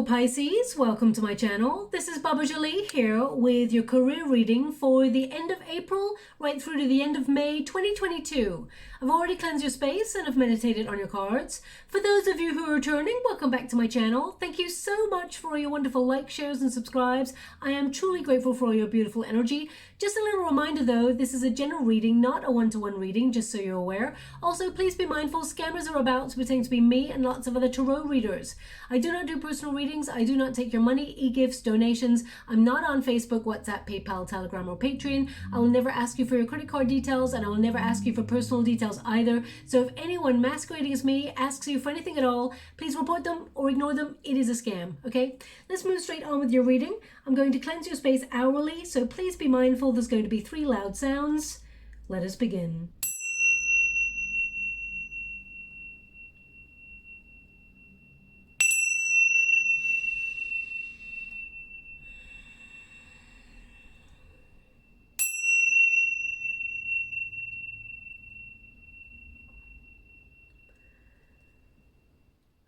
beautiful Pisces, welcome to my channel. This is Baba Jolie here with your career reading for the end of April right through to the end of May 2022. I've already cleansed your space and I've meditated on your cards. For those of you who are returning, welcome back to my channel. Thank you so much for all your wonderful likes, shares and subscribes. I am truly grateful for all your beautiful energy. Just a little reminder though, this is a general reading, not a one-to-one reading, just so you're aware. Also, please be mindful, scammers are about to pretend to be me and lots of other tarot readers. I do not do personal readings. I do not take your money, e-gifts, donations. I'm not on Facebook, WhatsApp, PayPal, Telegram, or Patreon. I will never ask you for your credit card details, and I will never ask you for personal details either. So if anyone masquerading as me asks you for anything at all, please report them or ignore them. It is a scam, okay? Let's move straight on with your reading. I'm going to cleanse your space hourly, so please be mindful. There's going to be 3 loud sounds. Let us begin.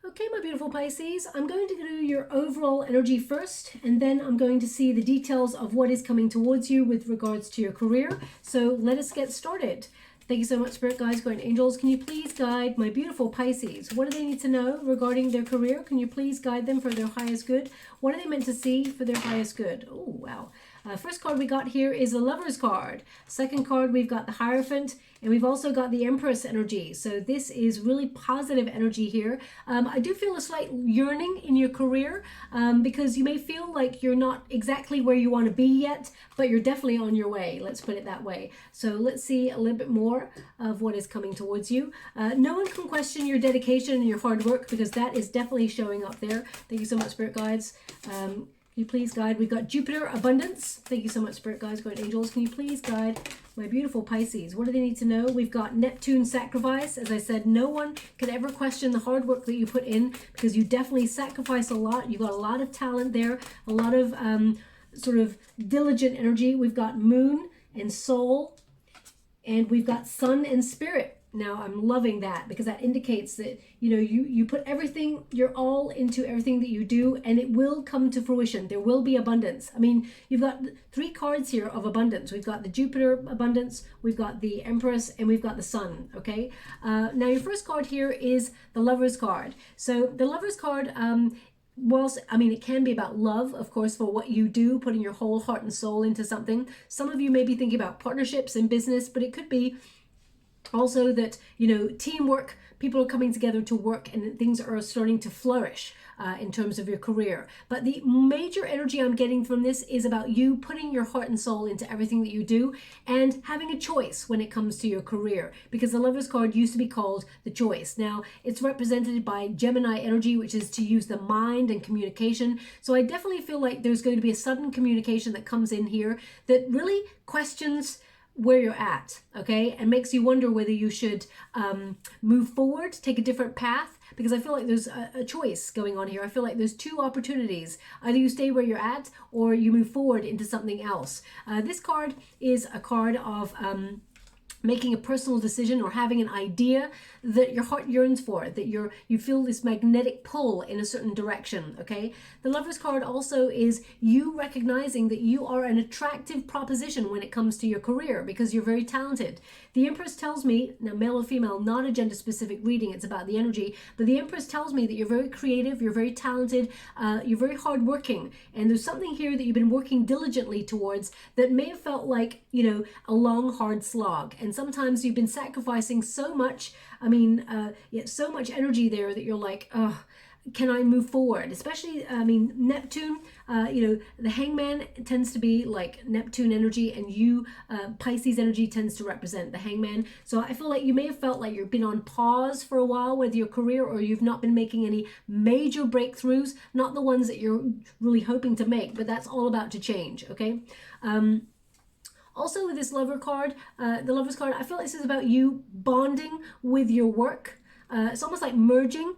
Okay, my beautiful Pisces, I'm going to do your overall energy first, and then I'm going to see the details of what is coming towards you with regards to your career. So let us get started. Thank you so much, Spirit Guides, Guardian Angels. Can you please guide my beautiful Pisces? What do they need to know regarding their career? Can you please guide them for their highest good? What are they meant to see for their highest good? Oh, wow. First card we got here is the Lover's card. Second card, we've got the Hierophant, and we've also got the Empress energy. So this is really positive energy here. I do feel a slight yearning in your career because you may feel like you're not exactly where you want to be yet, but you're definitely on your way. Let's put it that way. So let's see a little bit more of what is coming towards you. No one can question your dedication and your hard work because that is definitely showing up there. Thank you so much, Spirit Guides. Can you please guide? We've got Jupiter, Abundance. Thank you so much, Spirit Guides, Guardian Angels. Can you please guide my beautiful Pisces? What do they need to know? We've got Neptune, Sacrifice. As I said, no one can ever question the hard work that you put in because you definitely sacrifice a lot. You've got a lot of talent there, a lot of sort of diligent energy. We've got Moon and Soul, and we've got Sun and Spirit. Now, I'm loving that because that indicates that, you know, you put everything, you're all into everything that you do, and it will come to fruition. There will be abundance. I mean, you've got 3 cards here of abundance. We've got the Jupiter abundance, we've got the Empress, and we've got the Sun, okay? Now, your first card here is the Lover's card. So the Lover's card, whilst, I mean, it can be about love, of course, for what you do, putting your whole heart and soul into something. Some of you may be thinking about partnerships in business, but it could be also that, you know, teamwork, people are coming together to work and things are starting to flourish in terms of your career. But the major energy I'm getting from this is about you putting your heart and soul into everything that you do and having a choice when it comes to your career, because the Lover's card used to be called the Choice. Now it's represented by Gemini energy, which is to use the mind and communication. So I definitely feel like there's going to be a sudden communication that comes in here that really questions where you're at, okay, and makes you wonder whether you should move forward, take a different path, because I feel like there's a choice going on here. I feel like there's 2 opportunities. Either you stay where you're at or you move forward into something else. This card is a card of making a personal decision or having an idea that your heart yearns for, that you feel this magnetic pull in a certain direction, okay? The Lover's card also is you recognizing that you are an attractive proposition when it comes to your career because you're very talented. The Empress tells me, now male or female, not a gender specific reading, it's about the energy, but the Empress tells me that you're very creative, you're very talented, you're very hardworking, and there's something here that you've been working diligently towards that may have felt like, you know, a long, hard slog. And sometimes you've been sacrificing so much, I mean, so much energy there that you're like, oh, can I move forward? Especially, I mean, Neptune, you know, the Hangman tends to be like Neptune energy, and you, Pisces energy tends to represent the Hangman. So I feel like you may have felt like you've been on pause for a while with your career, or you've not been making any major breakthroughs, not the ones that you're really hoping to make, but that's all about to change, okay? Also with this Lover card, the Lover's card, I feel like this is about you bonding with your work. It's almost like merging,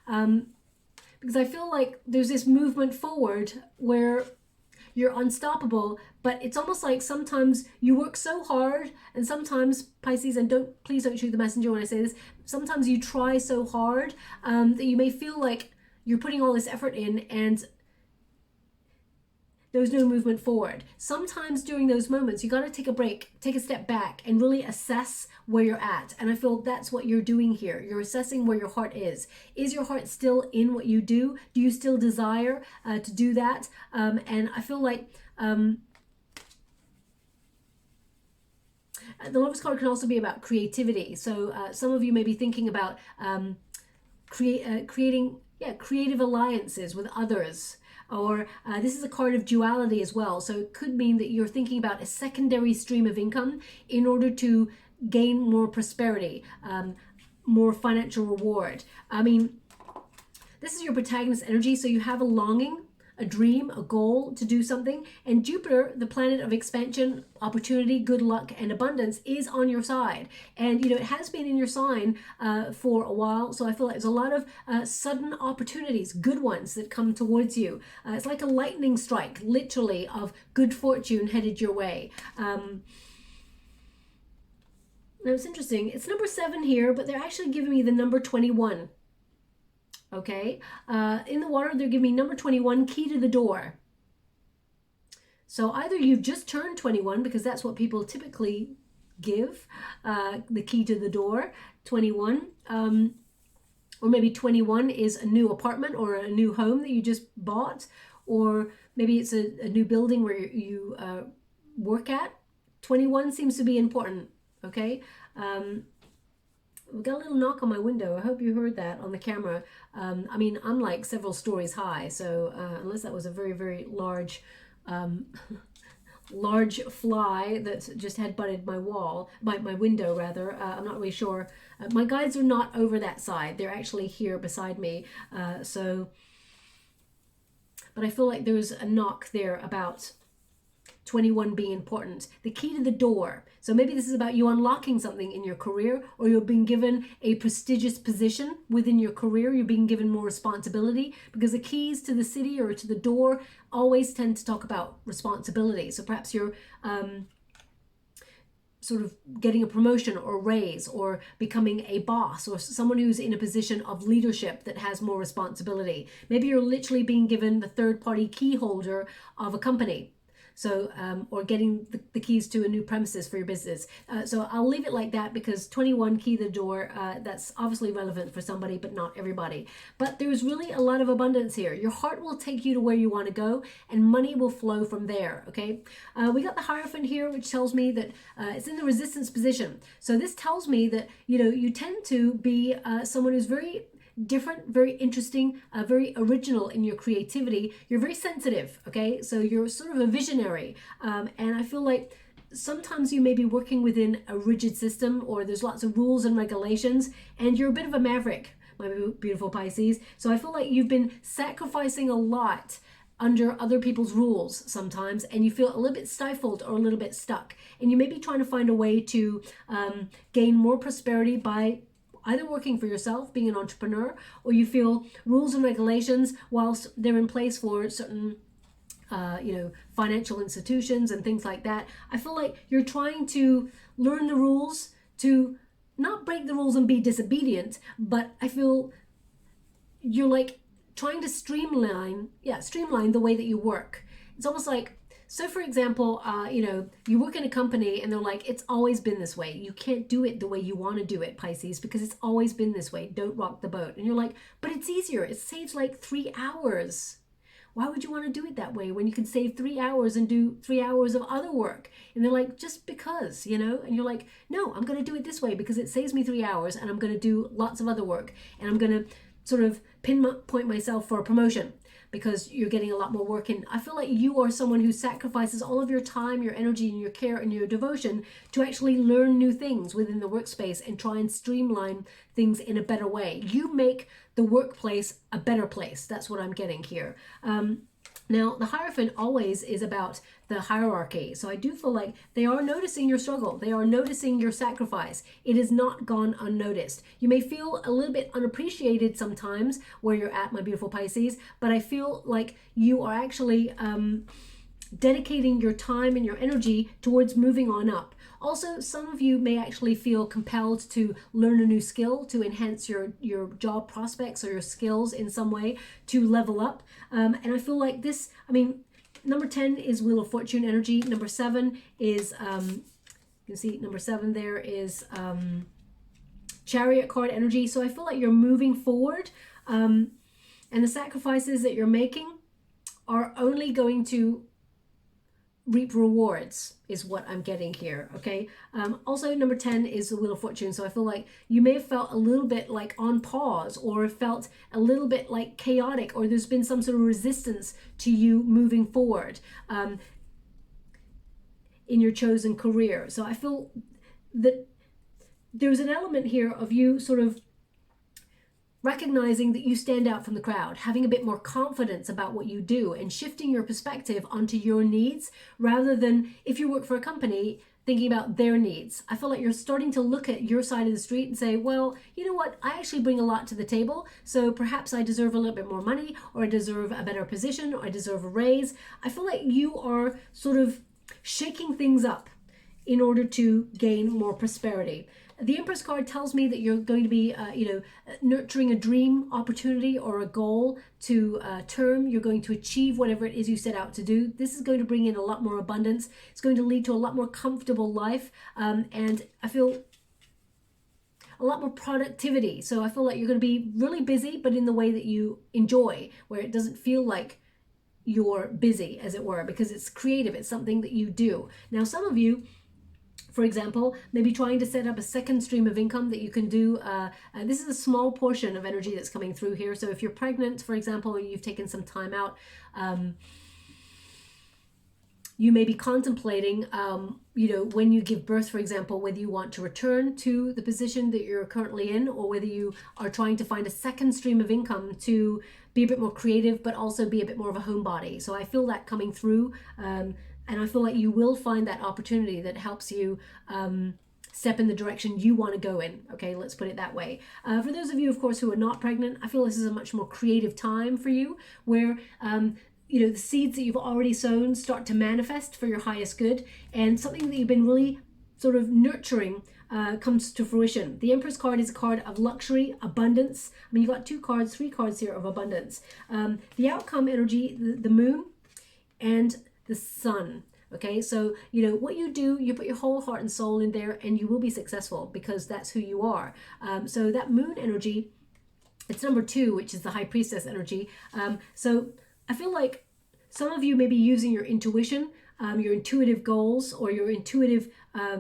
because I feel like there's this movement forward where you're unstoppable, but it's almost like sometimes you work so hard, and sometimes, Pisces, and please don't shoot the messenger when I say this, sometimes you try so hard that you may feel like you're putting all this effort in and there was no movement forward. Sometimes during those moments, you got to take a break, take a step back, and really assess where you're at. And I feel that's what you're doing here. You're assessing where your heart is. Is your heart still in what you do? Do you still desire to do that? And I feel like the Lover's card can also be about creativity. So some of you may be thinking about creating creative alliances with others. Or this is a card of duality as well. So it could mean that you're thinking about a secondary stream of income in order to gain more prosperity, more financial reward. I mean, this is your protagonist energy. So you have a longing, a dream, a goal to do something. And Jupiter, the planet of expansion, opportunity, good luck, and abundance, is on your side. And, you know, it has been in your sign for a while. So I feel like there's a lot of sudden opportunities, good ones that come towards you. It's like a lightning strike, literally, of good fortune headed your way. Now it's interesting. It's number 7 here, but they're actually giving me the number 21. Okay, in the water, they're giving me number 21, key to the door. So either you've just turned 21, because that's what people typically give, the key to the door, 21. Or maybe 21 is a new apartment or a new home that you just bought. Or maybe it's a new building where you work at. 21 seems to be important, okay? We've got a little knock on my window. I hope you heard that on the camera. I mean, I'm like several stories high, so unless that was a very, very large large fly that just had butted my wall, my window rather, I'm not really sure. My guides are not over that side. They're actually here beside me. But I feel like there's a knock there about 21 being important. The key to the door. So maybe this is about you unlocking something in your career, or you're being given a prestigious position within your career. You're being given more responsibility, because the keys to the city or to the door always tend to talk about responsibility. So perhaps you're sort of getting a promotion or raise, or becoming a boss, or someone who's in a position of leadership that has more responsibility. Maybe you're literally being given the third-party key holder of a company. So, or getting the keys to a new premises for your business. So I'll leave it like that, because 21, key to the door, that's obviously relevant for somebody, but not everybody. But there's really a lot of abundance here. Your heart will take you to where you want to go, and money will flow from there, okay? We got the Hierophant here, which tells me that it's in the resistance position. So this tells me that, you know, you tend to be someone who's very different, very interesting, very original in your creativity. You're very sensitive, okay? So you're sort of a visionary. And I feel like sometimes you may be working within a rigid system, or there's lots of rules and regulations, and you're a bit of a maverick, my beautiful Pisces. So I feel like you've been sacrificing a lot under other people's rules sometimes, and you feel a little bit stifled or a little bit stuck. And you may be trying to find a way to gain more prosperity by either working for yourself, being an entrepreneur, or you feel rules and regulations, whilst they're in place for certain, you know, financial institutions and things like that. I feel like you're trying to learn the rules, to not break the rules and be disobedient, but I feel you're like trying to streamline the way that you work. It's almost like, so for example, you know, you work in a company and they're like, it's always been this way. You can't do it the way you want to do it, Pisces, because it's always been this way. Don't rock the boat. And you're like, but it's easier. It saves like 3 hours. Why would you want to do it that way when you can save 3 hours and do 3 hours of other work? And they're like, just because, you know? And you're like, no, I'm going to do it this way because it saves me 3 hours, and I'm going to do lots of other work. And I'm going to sort of pinpoint myself for a promotion, because you're getting a lot more work in. I feel like you are someone who sacrifices all of your time, your energy, and your care and your devotion to actually learn new things within the workspace and try and streamline things in a better way. You make the workplace a better place. That's what I'm getting here. Now, the Hierophant always is about the hierarchy. So I do feel like they are noticing your struggle. They are noticing your sacrifice. It has not gone unnoticed. You may feel a little bit unappreciated sometimes where you're at, my beautiful Pisces, but I feel like you are actually dedicating your time and your energy towards moving on up. Also, some of you may actually feel compelled to learn a new skill to enhance your job prospects or your skills in some way to level up. And I feel like this, I mean, number 10 is Wheel of Fortune energy. Number 7 is, you can see number 7 there is Chariot card energy. So I feel like you're moving forward, and the sacrifices that you're making are only going to reap rewards, is what I'm getting here, okay? Also, number 10 is the Wheel of Fortune. So I feel like you may have felt a little bit like on pause, or felt a little bit like chaotic, or there's been some sort of resistance to you moving forward in your chosen career. So I feel that there's an element here of you sort of recognizing that you stand out from the crowd, having a bit more confidence about what you do, and shifting your perspective onto your needs rather than, if you work for a company, thinking about their needs. I feel like you're starting to look at your side of the street and say, well, you know what, I actually bring a lot to the table, so perhaps I deserve a little bit more money, or I deserve a better position, or I deserve a raise. I feel like you are sort of shaking things up in order to gain more prosperity. The Empress card tells me that you're going to be, nurturing a dream opportunity or a goal to term. You're going to achieve whatever it is you set out to do. This is going to bring in a lot more abundance. It's going to lead to a lot more comfortable life. And I feel a lot more productivity. So I feel like you're going to be really busy, but in the way that you enjoy, where it doesn't feel like you're busy, as it were, because it's creative. It's something that you do. Now, some of you, for example, maybe trying to set up a second stream of income that you can do. This is a small portion of energy that's coming through here. So if you're pregnant, for example, or you've taken some time out, you may be contemplating, when you give birth, for example, whether you want to return to the position that you're currently in, or whether you are trying to find a second stream of income to be a bit more creative, but also be a bit more of a homebody. So I feel that coming through. And I feel like you will find that opportunity that helps you step in the direction you want to go in. Okay, let's put it that way. For those of you, of course, who are not pregnant, I feel this is a much more creative time for you, where the seeds that you've already sown start to manifest for your highest good, and something that you've been really sort of nurturing comes to fruition. The Empress card is a card of luxury, abundance. I mean, you've got 3 cards here of abundance. The outcome energy, the moon and the sun. Okay, so what you do, you put your whole heart and soul in there, and you will be successful because that's who you are. So that moon energy, it's number 2, which is the High Priestess energy. So I feel like some of you may be using your intuition, your intuitive goals, or your intuitive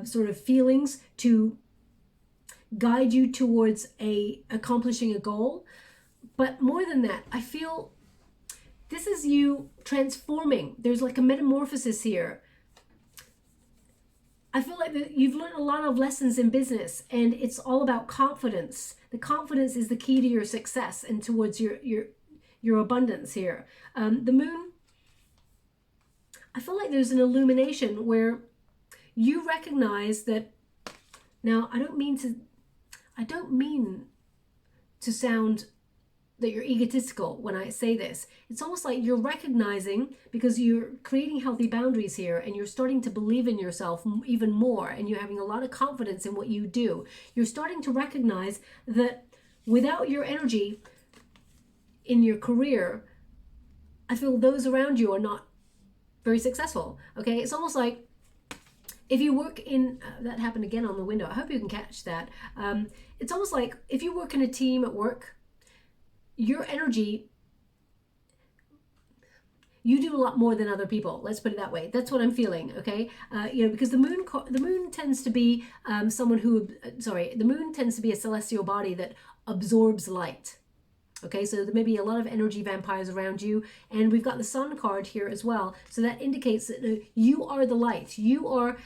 sort of feelings to guide you towards accomplishing a goal. But more than that, I feel this is you transforming. There's like a metamorphosis here. I feel like you've learned a lot of lessons in business, and it's all about confidence. The confidence is the key to your success and towards your abundance here. The moon, I feel like there's an illumination where you recognize that. Now, I don't mean to sound that you're egotistical when I say this. It's almost like you're recognizing, because you're creating healthy boundaries here, and you're starting to believe in yourself even more, and you're having a lot of confidence in what you do. You're starting to recognize that without your energy in your career, I feel those around you are not very successful. Okay, it's almost like if you work in, that happened again on the window. I hope you can catch that. It's almost like if you work in a team at work, your energy, you do a lot more than other people. Let's put it that way. That's what I'm feeling. Okay, because the moon tends to be the moon tends to be a celestial body that absorbs light. Okay, so there may be a lot of energy vampires around you, and we've got the sun card here as well. So that indicates that you are the light. You are.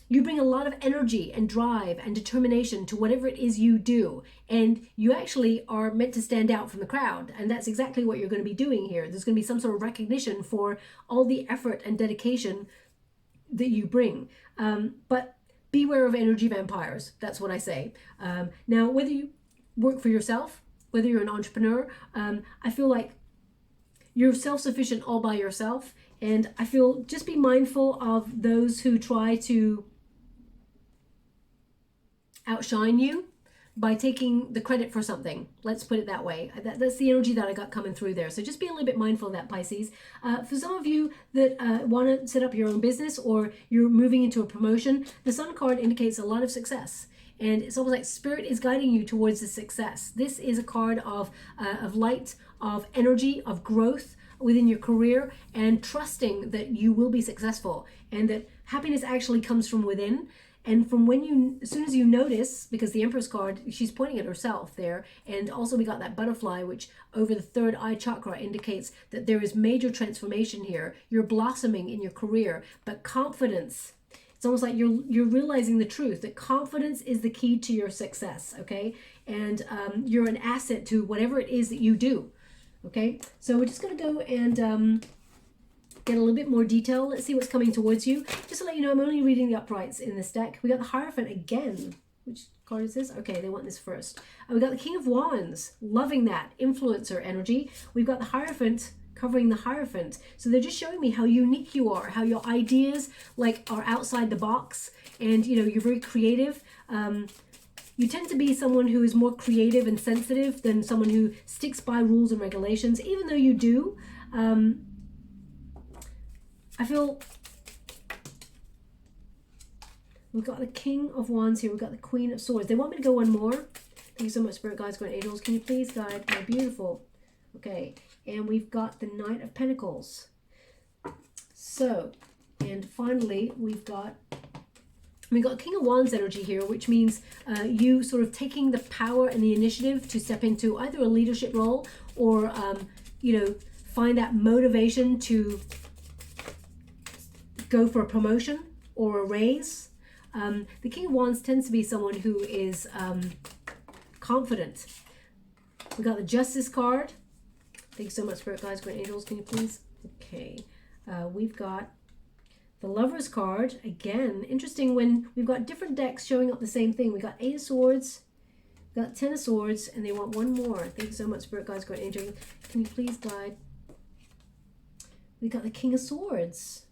You bring a lot of energy and drive and determination to whatever it is you do. And you actually are meant to stand out from the crowd. And that's exactly what you're going to be doing here. There's going to be some sort of recognition for all the effort and dedication that you bring. But beware of energy vampires. That's what I say. Now, whether you work for yourself, whether you're an entrepreneur, I feel like you're self-sufficient all by yourself. And I feel just be mindful of those who try to outshine you by taking the credit for something. Let's put it that way. That's the energy that I got coming through there. So just be a little bit mindful of that, Pisces. For some of you that want to set up your own business, or you're moving into a promotion, the Sun card indicates a lot of success. And it's almost like Spirit is guiding you towards the success. This is a card of light, of energy, of growth within your career, and trusting that you will be successful, and that happiness actually comes from within. And from when you, as soon as you notice, because the Empress card, she's pointing at herself there. And also we got that butterfly, which over the third eye chakra indicates that there is major transformation here. You're blossoming in your career, but confidence, it's almost like you're realizing the truth, that confidence is the key to your success, okay? And you're an asset to whatever it is that you do, okay? So we're just going to go and get a little bit more detail. Let's see what's coming towards you. Just to let you know, I'm only reading the uprights in this deck. We got the Hierophant again. Which card is this? Okay, they want this first. We got the King of Wands. Loving that. Influencer energy. We've got the Hierophant covering the Hierophant. So they're just showing me how unique you are, how your ideas like are outside the box, and you know, you're very creative. You tend to be someone who is more creative and sensitive than someone who sticks by rules and regulations, even though you do. I feel we've got the King of Wands here. We've got the Queen of Swords. They want me to go one more. Thank you so much, Spirit Guides, Guardian Angels. Can you please guide my beautiful? Okay. And we've got the Knight of Pentacles. So, and finally, we've got King of Wands energy here, which means you sort of taking the power and the initiative to step into either a leadership role or, you know, find that motivation to go for a promotion or a raise. The King of Wands tends to be someone who is confident. We got the Justice card. Thank you so much, Spirit Guides, Great Angels. Can you please? Okay. We've got the Lover's card. Again, interesting when we've got different decks showing up the same thing. We got 8 of Swords, we got 10 of Swords, and they want one more. Thank you so much, Spirit Guides, Great Angels. Can you please guide? We got the King of Swords.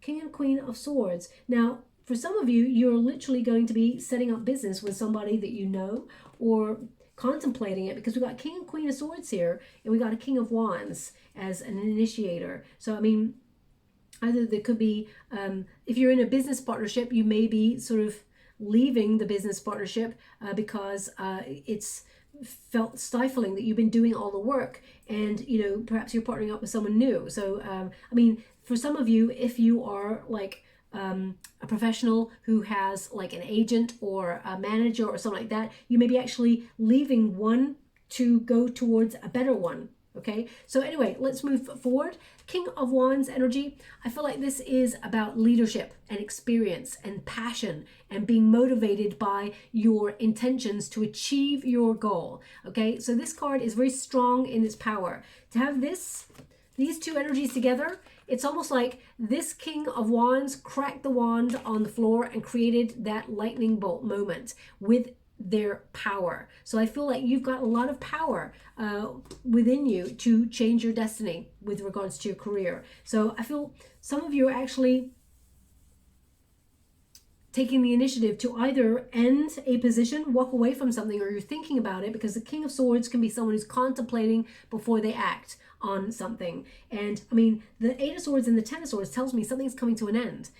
King and Queen of Swords. Now, for some of you, you're literally going to be setting up business with somebody that you know, or contemplating it, because we got King and Queen of Swords here, and we got a King of Wands as an initiator. So, I mean, either there could be, if you're in a business partnership, you may be sort of leaving the business partnership because it's felt stifling that you've been doing all the work, and, you know, perhaps you're partnering up with someone new. So, I mean, for some of you, if you are like a professional who has like an agent or a manager or something like that, you may be actually leaving one to go towards a better one. Okay, so anyway, let's move forward. King of Wands energy. I feel like this is about leadership and experience and passion and being motivated by your intentions to achieve your goal. Okay, so this card is very strong in its power. To have these two energies together, it's almost like this King of Wands cracked the wand on the floor and created that lightning bolt moment with their power. So I feel like you've got a lot of power within you to change your destiny with regards to your career. So I feel some of you are actually taking the initiative to either end a position, walk away from something, or you're thinking about it, because the King of Swords can be someone who's contemplating before they act on something. And I mean, the 8 of Swords and the 10 of Swords tells me something's coming to an end.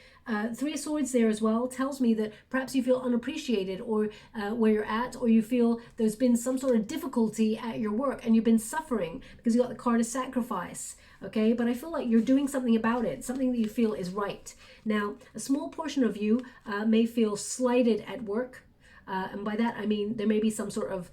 3 of Swords there as well tells me that perhaps you feel unappreciated, or where you're at, or you feel there's been some sort of difficulty at your work and you've been suffering because you got the card of sacrifice. Okay, but I feel like you're doing something about it, something that you feel is right. Now, a small portion of you may feel slighted at work. And by that, I mean, there may be some sort of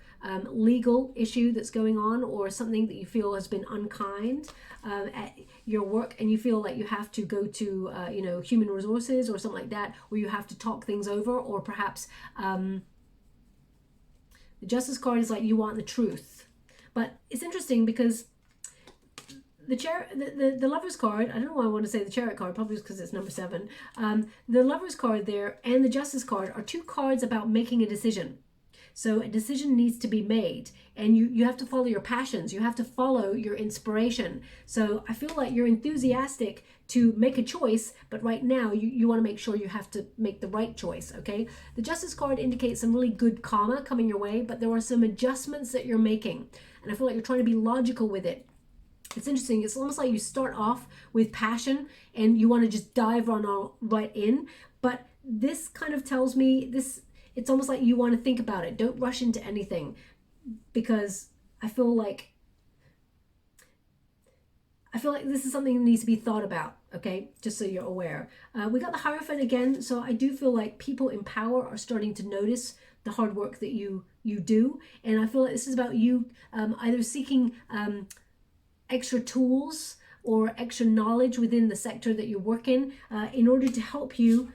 legal issue that's going on, or something that you feel has been unkind at your work, and you feel like you have to go to, you know, human resources or something like that, where you have to talk things over, or perhaps the Justice card is like you want the truth. But it's interesting because the Lover's card, I don't know why I want to say the Chariot card, probably because it's number 7. The Lover's card there and the Justice card are 2 cards about making a decision. So a decision needs to be made, and you have to follow your passions. You have to follow your inspiration. So I feel like you're enthusiastic to make a choice, but right now you want to make sure you have to make the right choice, okay? The Justice card indicates some really good karma coming your way, but there are some adjustments that you're making, and I feel like you're trying to be logical with it. It's interesting. It's almost like you start off with passion and you want to just dive right in, but this kind of tells me this. It's almost like you want to think about it. Don't rush into anything, because I feel like this is something that needs to be thought about, okay? Just so you're aware. We got the Hierophant again, so I do feel like people in power are starting to notice the hard work that you do, and I feel like this is about you either seeking extra tools or extra knowledge within the sector that you work in order to help you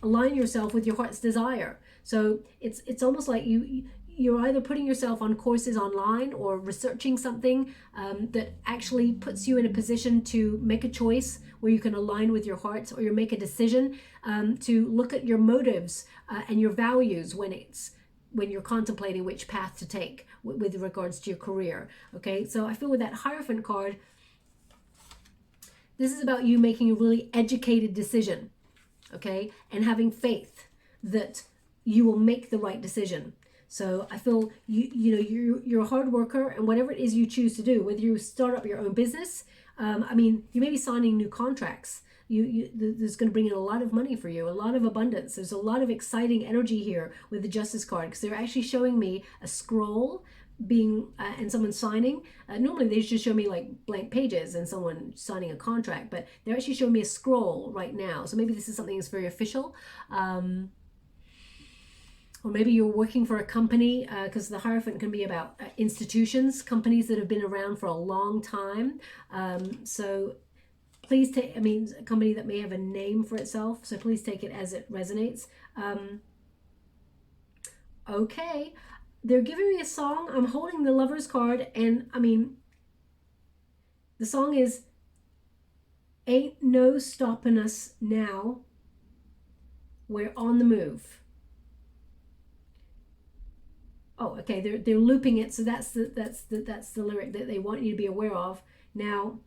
align yourself with your heart's desire. So it's almost like you're either putting yourself on courses online or researching something that actually puts you in a position to make a choice where you can align with your heart, or you make a decision to look at your motives and your values when you're contemplating which path to take with regards to your career. Okay, so I feel with that Hierophant card, this is about you making a really educated decision, okay, and having faith that you will make the right decision. So I feel you're a hard worker, and whatever it is you choose to do, whether you start up your own business, I mean, you may be signing new contracts. There's going to bring in a lot of money for you, a lot of abundance. There's a lot of exciting energy here with the Justice card, because they're actually showing me a scroll being and someone signing. Normally they just show me like blank pages and someone signing a contract, but they're actually showing me a scroll right now. So maybe this is something that's very official. Or maybe you're working for a company, because the Hierophant can be about institutions, companies that have been around for a long time. So please take, a company that may have a name for itself, so please take it as it resonates. Okay, they're giving me a song. I'm holding the Lovers card, and the song is Ain't No Stopping Us Now, We're on the Move. Oh, okay, they're looping it, so that's the lyric that they want you to be aware of. Now,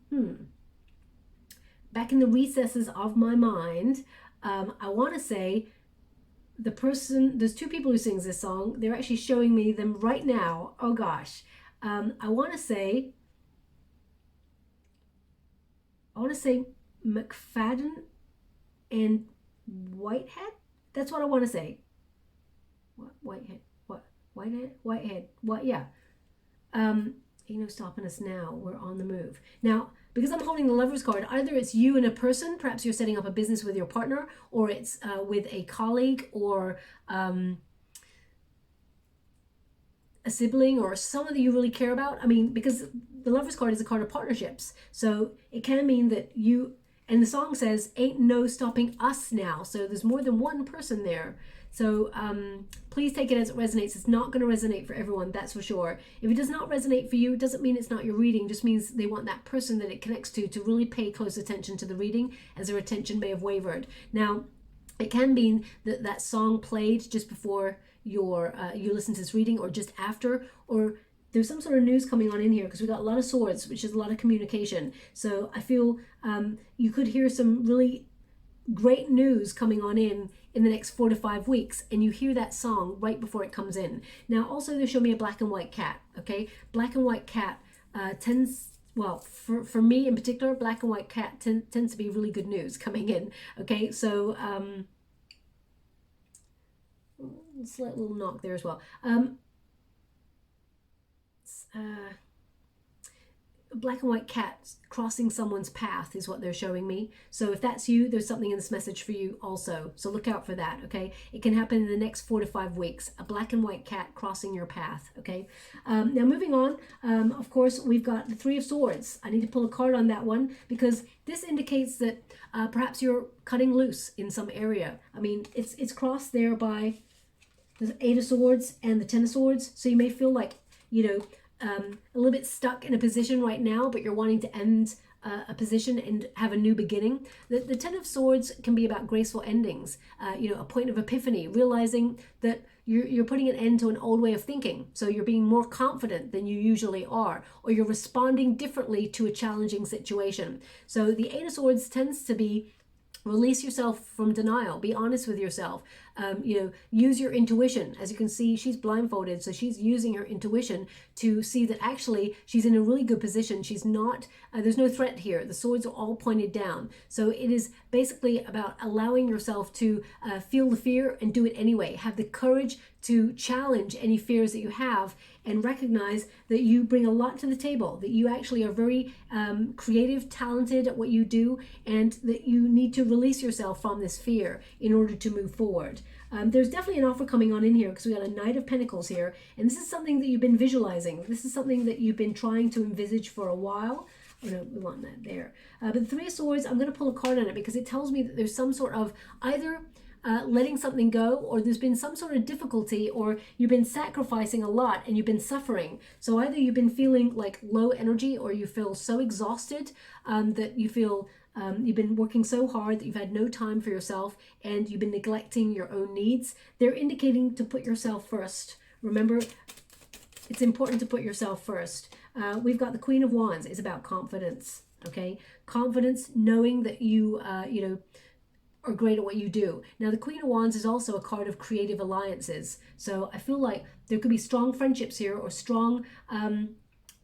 back in the recesses of my mind, I want to say there's two people who sings this song. They're actually showing me them right now. Oh gosh, I want to say McFadden and Whitehead. That's what I want to say. What Whitehead? Whitehead. What? Yeah. Ain't no stopping us now. We're on the move. Now, because I'm holding the Lovers card, either it's you and a person, perhaps you're setting up a business with your partner, or it's with a colleague, or a sibling, or someone that you really care about. Because the Lovers card is a card of partnerships. So it can mean that you, and the song says, ain't no stopping us now. So there's more than one person there. So please take it as it resonates. It's not going to resonate for everyone, that's for sure. If it does not resonate for you, it doesn't mean it's not your reading. It just means they want that person that it connects to really pay close attention to the reading, as their attention may have wavered. Now, it can mean that that song played just before you listen to this reading, or just after, or there's some sort of news coming on in here, because we got a lot of swords, which is a lot of communication. So I feel you could hear some really great news coming on in the next 4 to 5 weeks, and you hear that song right before it comes in. Now, also they show me a black and white cat. Okay, black and white cat tends, well, for me in particular, black and white cat tends to be really good news coming in. Okay, so slight little knock there as well. Black and white cat crossing someone's path is what they're showing me. So if that's you, there's something in this message for you also. So look out for that, okay? It can happen in the next 4 to 5 weeks. A black and white cat crossing your path, okay? Now moving on, of course, we've got the Three of Swords. I need to pull a card on that one, because this indicates that perhaps you're cutting loose in some area. It's crossed there by the Eight of Swords and the Ten of Swords. So you may feel like, a little bit stuck in a position right now, but you're wanting to end a position and have a new beginning. The Ten of Swords can be about graceful endings, a point of epiphany, realizing that you're putting an end to an old way of thinking. So you're being more confident than you usually are, or you're responding differently to a challenging situation. So the Eight of Swords tends to be release yourself from denial. Be honest with yourself. Use your intuition. As you can see, she's blindfolded, so she's using her intuition to see that actually she's in a really good position. She's not, there's no threat here. The swords are all pointed down. So it is basically about allowing yourself to feel the fear and do it anyway. Have the courage to challenge any fears that you have, and recognize that you bring a lot to the table, that you actually are very creative, talented at what you do, and that you need to release yourself from this fear in order to move forward. There's definitely an offer coming on in here, because we got a Knight of Pentacles here, and this is something that you've been visualizing. This is something that you've been trying to envisage for a while. Oh no, we want that there. But the Three of Swords, I'm going to pull a card on it because it tells me that there's some sort of either letting something go, or there's been some sort of difficulty, or you've been sacrificing a lot and you've been suffering. So either you've been feeling like low energy, or you feel so exhausted that you feel you've been working so hard that you've had no time for yourself, and you've been neglecting your own needs. They're indicating to put yourself first. Remember, it's important to put yourself first. We've got the Queen of Wands. It's about confidence. Okay, confidence, knowing that you are great at what you do. Now, the Queen of Wands is also a card of creative alliances. So I feel like there could be strong friendships here, or strong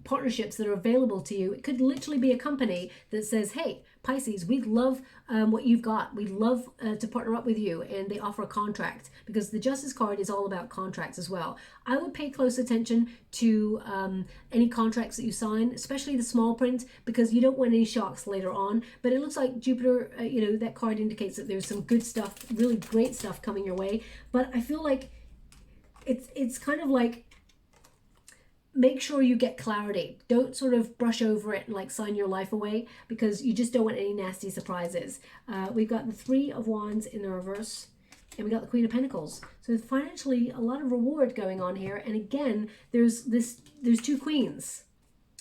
partnerships that are available to you. It could literally be a company that says, hey, Pisces, we'd love what you've got. We'd love to partner up with you. And they offer a contract, because the Justice card is all about contracts as well. I would pay close attention to any contracts that you sign, especially the small print, because you don't want any shocks later on. But it looks like Jupiter, that card indicates that there's some good stuff, really great stuff coming your way. But I feel like it's kind of like, make sure you get clarity. Don't sort of brush over it and like sign your life away, because you just don't want any nasty surprises. We've got the Three of Wands in the reverse, and we got the Queen of Pentacles. So financially, a lot of reward going on here. And again, there's two queens.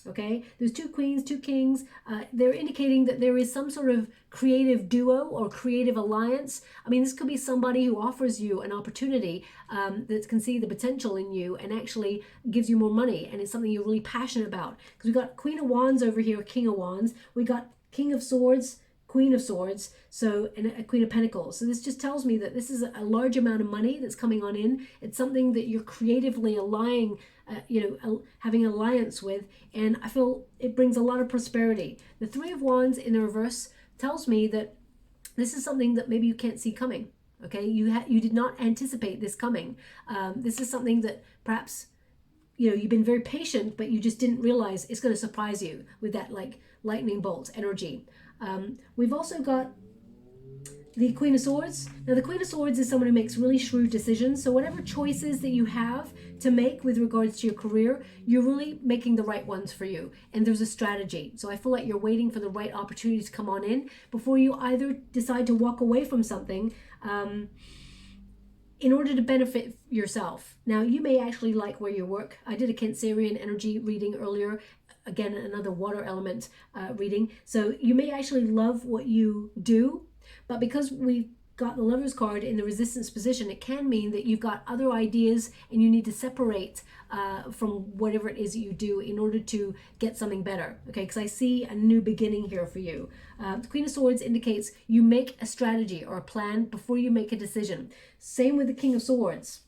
Okay, there's two queens, two kings. They're indicating that there is some sort of creative duo or creative alliance. I mean, this could be somebody who offers you an opportunity that can see the potential in you and actually gives you more money, and it's something you're really passionate about. Because we've got Queen of Wands over here, King of Wands. We got King of Swords, Queen of Swords, so, and a Queen of Pentacles. So this just tells me that this is a large amount of money that's coming on in. It's something that you're creatively aligning, having an alliance with, and I feel it brings a lot of prosperity. The Three of Wands in the reverse tells me that this is something that maybe you can't see coming. Okay, you did not anticipate this coming. This is something that perhaps you've been very patient, but you just didn't realize it's going to surprise you with that like lightning bolt energy. We've also got the Queen of Swords. Now, the Queen of Swords is someone who makes really shrewd decisions. So whatever choices that you have to make with regards to your career, you're really making the right ones for you. And there's a strategy. So I feel like you're waiting for the right opportunity to come on in before you either decide to walk away from something in order to benefit yourself. Now, you may actually like where you work. I did a Cancerian energy reading earlier. Again, another water element reading. So you may actually love what you do, but because we've got the Lover's card in the resistance position, it can mean that you've got other ideas and you need to separate from whatever it is that you do in order to get something better. Okay, because I see a new beginning here for you. The Queen of Swords indicates you make a strategy or a plan before you make a decision. Same with the King of Swords,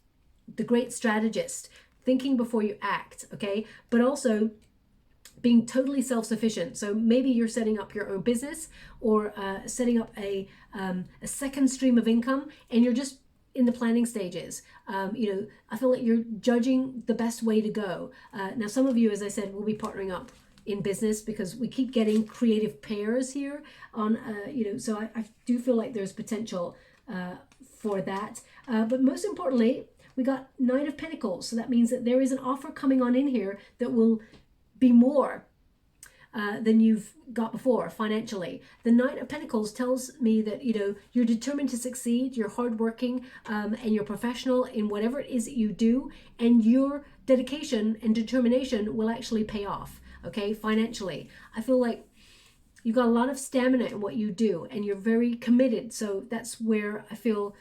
the great strategist, thinking before you act, okay? But also being totally self-sufficient. So maybe you're setting up your own business, or setting up a second stream of income, and you're just in the planning stages. I feel like you're judging the best way to go. Now, some of you, as I said, will be partnering up in business, because we keep getting creative pairs here on, so I do feel like there's potential for that. But most importantly, we got Knight of Pentacles. So that means that there is an offer coming on in here that will be more than you've got before financially. The Knight of Pentacles tells me that you're determined to succeed, you're hardworking, and you're professional in whatever it is that you do, and your dedication and determination will actually pay off. Okay, financially, I feel like you've got a lot of stamina in what you do, and you're very committed. So that's where I feel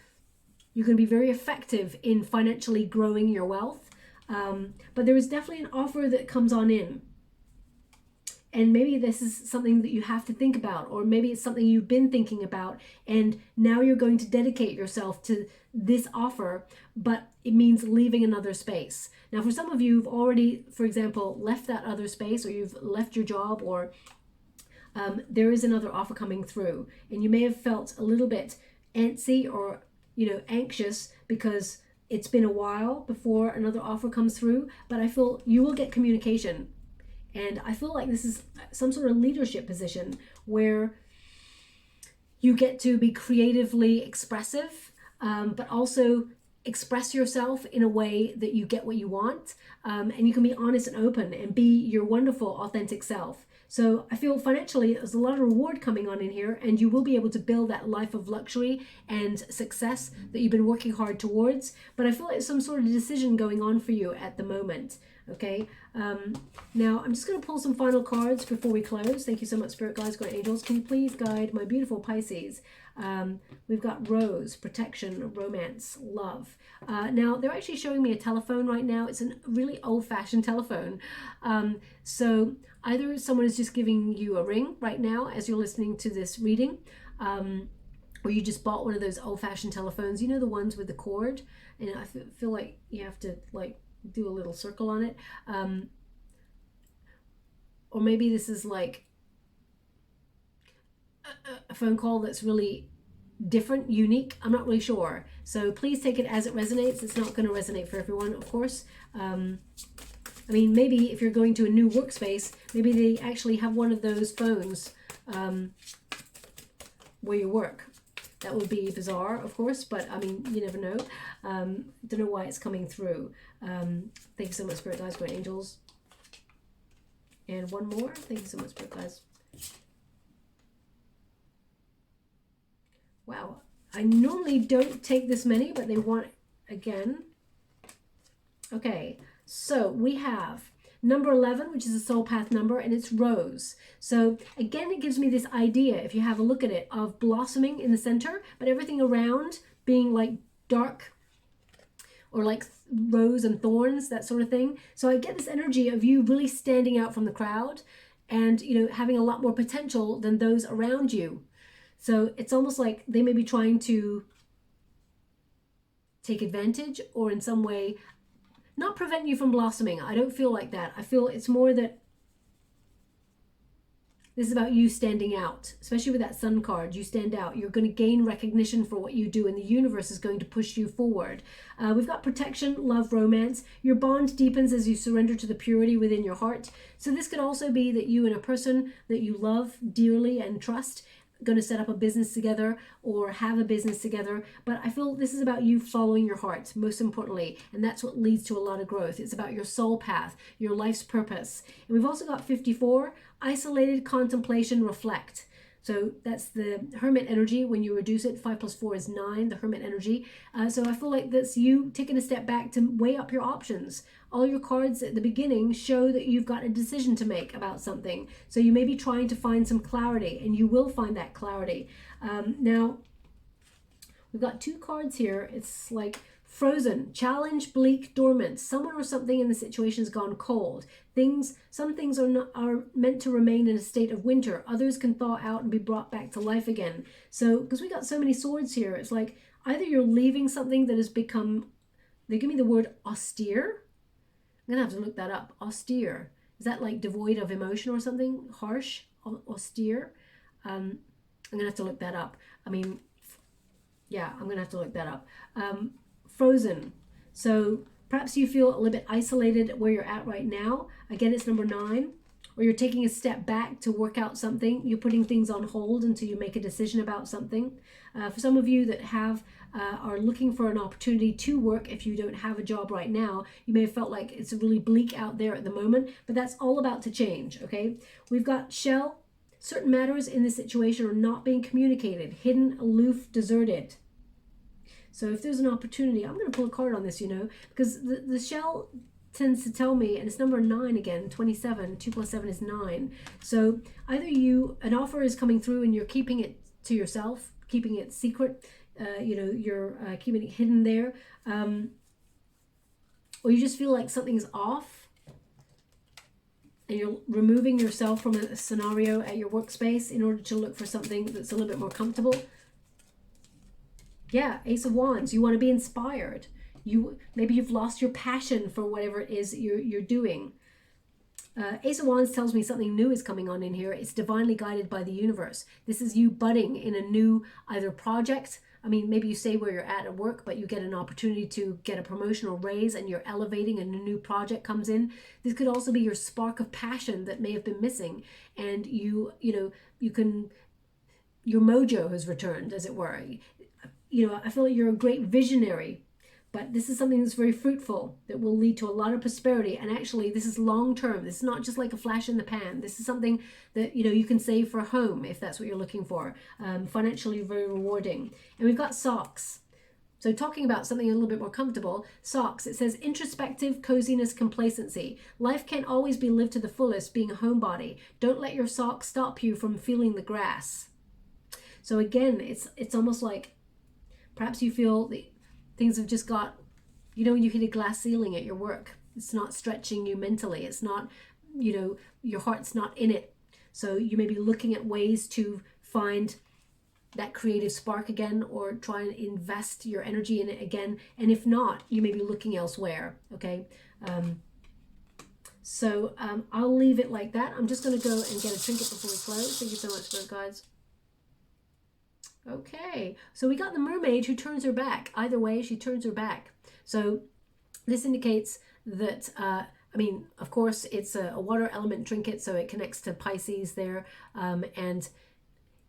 You're going to be very effective in financially growing your wealth. But there is definitely an offer that comes on in. And maybe this is something that you have to think about, or maybe it's something you've been thinking about, and now you're going to dedicate yourself to this offer, but it means leaving another space. Now, for some of you who've already, for example, left that other space, or you've left your job, or there is another offer coming through, and you may have felt a little bit antsy or, anxious because it's been a while before another offer comes through, but I feel you will get communication. And I feel like this is some sort of leadership position where you get to be creatively expressive, but also express yourself in a way that you get what you want. And you can be honest and open and be your wonderful, authentic self. So I feel financially, there's a lot of reward coming on in here, and you will be able to build that life of luxury and success that you've been working hard towards. But I feel like some sort of decision going on for you at the moment. Okay, now I'm just going to pull some final cards before we close. Thank you so much, Spirit Guides, Guardian Angels. Can you please guide my beautiful Pisces? We've got Rose, Protection, Romance, Love. Now, they're actually showing me a telephone right now. It's a really old-fashioned telephone. So either someone is just giving you a ring right now as you're listening to this reading, or you just bought one of those old-fashioned telephones. You know, the ones with the cord? And I feel like you have to, do a little circle on it. Or maybe this is like a phone call that's really different, unique. I'm not really sure. So please take it as it resonates. It's not going to resonate for everyone, of course. I mean, maybe if you're going to a new workspace, maybe they actually have one of those phones where you work. That would be bizarre, of course, but I mean, you never know. Don't know why it's coming through. Thank you so much, Spirit Guides, Great Angels. And one more. Thank you so much, Spirit Guides. Wow. I normally don't take this many, but they want again. Okay, so we have number 11, which is a soul path number, and it's Rose. So again, it gives me this idea, if you have a look at it, of blossoming in the center, but everything around being like dark or like rose and thorns, that sort of thing. So I get this energy of you really standing out from the crowd and, having a lot more potential than those around you. So it's almost like they may be trying to take advantage or in some way not prevent you from blossoming. I don't feel like that. I feel it's more that this is about you standing out, especially with that Sun card. You stand out. You're going to gain recognition for what you do, and the universe is going to push you forward. We've got protection, love, romance. Your bond deepens as you surrender to the purity within your heart. So this could also be that you and a person that you love dearly and trust going to set up a business together or have a business together. But I feel this is about you following your heart, most importantly, and that's what leads to a lot of growth. It's about your soul path, your life's purpose. And we've also got 54, isolated, contemplation, reflect. So that's the Hermit energy. When you reduce it, 5 plus 4 is 9, the Hermit energy. So I feel like that's you taking a step back to weigh up your options. All your cards at the beginning show that you've got a decision to make about something. So you may be trying to find some clarity, and you will find that clarity. Now, we've got 2 cards here. It's like frozen, challenge, bleak, dormant. Someone or something in the situation has gone cold. Some things are meant to remain in a state of winter. Others can thaw out and be brought back to life again. So, because we got so many swords here, it's like either you're leaving something that has become, they give me the word austere. I'm going to have to look that up. Austere. Is that like devoid of emotion or something? Harsh? Austere? I'm going to have to look that up. I mean, yeah, I'm going to have to look that up. Frozen. So perhaps you feel a little bit isolated where you're at right now. Again, it's number 9. Or you're taking a step back to work out something. You're putting things on hold until you make a decision about something. For some of you that are looking for an opportunity to work, if you don't have a job right now, you may have felt like it's really bleak out there at the moment, but that's all about to change, okay? We've got shell. Certain matters in this situation are not being communicated, hidden, aloof, deserted. So if there's an opportunity, I'm going to pull a card on this, because the shell tends to tell me, and it's number 9 again, 27, 2 plus 7 is 9. So either an offer is coming through and you're keeping it to yourself, keeping it secret, you know, you're keeping it hidden there. Or you just feel like something's off and you're removing yourself from a scenario at your workspace in order to look for something that's a little bit more comfortable. Yeah, Ace of Wands. You want to be inspired. Maybe you've lost your passion for whatever it is you're doing. Ace of Wands tells me something new is coming on in here. It's divinely guided by the universe. This is you budding in a new either project. I mean, maybe you stay where you're at work, but you get an opportunity to get a promotion or raise and you're elevating and a new project comes in. This could also be your spark of passion that may have been missing. And your mojo has returned, as it were. You know, I feel like you're a great visionary. But this is something that's very fruitful, that will lead to a lot of prosperity. And actually, this is long term. This is not just like a flash in the pan. This is something that, you know, you can save for a home if that's what you're looking for. Financially very rewarding. And we've got socks. So talking about something a little bit more comfortable, socks. It says introspective, coziness, complacency. Life can't always be lived to the fullest, being a homebody. Don't let your socks stop you from feeling the grass. So again, it's almost like perhaps you feel the things have just got, you know, when you hit a glass ceiling at your work, it's not stretching you mentally. It's not, you know, your heart's not in it. So you may be looking at ways to find that creative spark again, or try and invest your energy in it again. And if not, you may be looking elsewhere. Okay. I'll leave it like that. I'm just going to go and get a trinket before we close. Thank you so much, Spirit Guides. Okay, so we got the mermaid who turns her back. Either way, she turns her back. So this indicates that, I mean, of course, it's a water element trinket, so it connects to Pisces there. And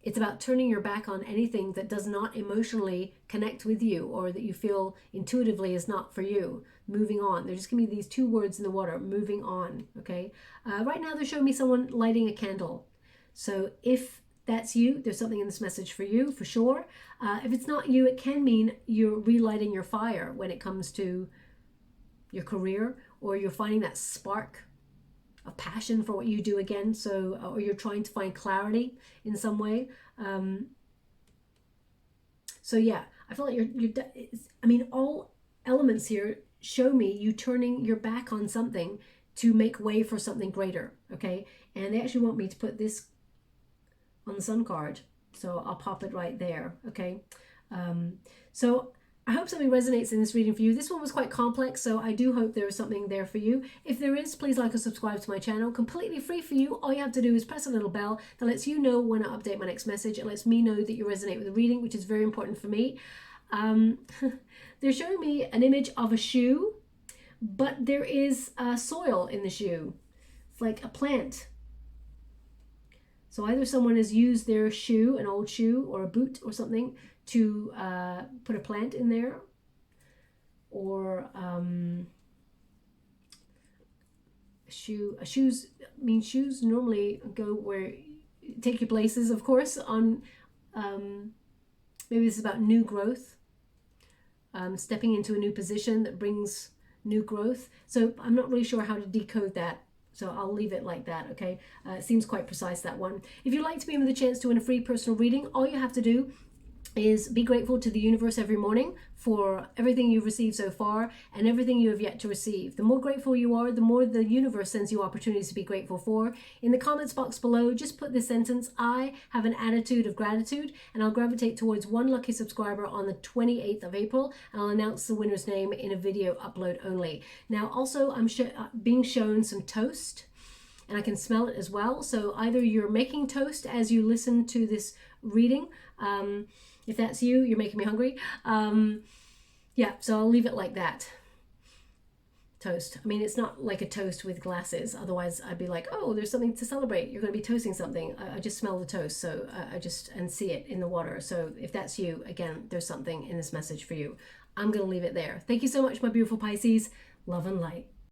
it's about turning your back on anything that does not emotionally connect with you, or that you feel intuitively is not for you. Moving on. There's just going to be these two words in the water, moving on, okay? Right now, they're showing me someone lighting a candle. So if that's you, there's something in this message for you, for sure. If it's not you, it can mean you're relighting your fire when it comes to your career, or you're finding that spark of passion for what you do again. So, or you're trying to find clarity in some way. So yeah, I feel like I mean, all elements here show me you turning your back on something to make way for something greater. Okay. And they actually want me to put this on the sun card, so I'll pop it right there. Okay, so I hope something resonates in this reading for you. This one was quite complex, so I do hope there is something there for you. If there is, please like or subscribe to my channel. Completely free for you. All you have to do is press a little bell that lets you know when I update my next message. It lets me know that you resonate with the reading, which is very important for me. They're showing me an image of a shoe, but there is soil in the shoe. It's like a plant. So either someone has used their shoe, an old shoe or a boot or something, to put a plant in there, or shoes normally go where take you places, of course. On maybe this is about new growth, stepping into a new position that brings new growth. So I'm not really sure how to decode that. So I'll leave it like that, okay? It seems quite precise, that one. If you'd like to be in with a chance to win a free personal reading, all you have to do is be grateful to the universe every morning for everything you've received so far and everything you have yet to receive. The more grateful you are, the more the universe sends you opportunities to be grateful for. In the comments box below, just put this sentence: I have an attitude of gratitude, and I'll gravitate towards one lucky subscriber on the 28th of April, and I'll announce the winner's name in a video upload only. Now, also, I'm being shown some toast, and I can smell it as well. So either you're making toast as you listen to this reading. If that's you, you're making me hungry. Yeah, so I'll leave it like that. Toast. I mean, it's not like a toast with glasses. Otherwise, I'd be like, oh, there's something to celebrate. You're going to be toasting something. I just smell the toast, so and see it in the water. So if that's you, again, there's something in this message for you. I'm going to leave it there. Thank you so much, my beautiful Pisces. Love and light.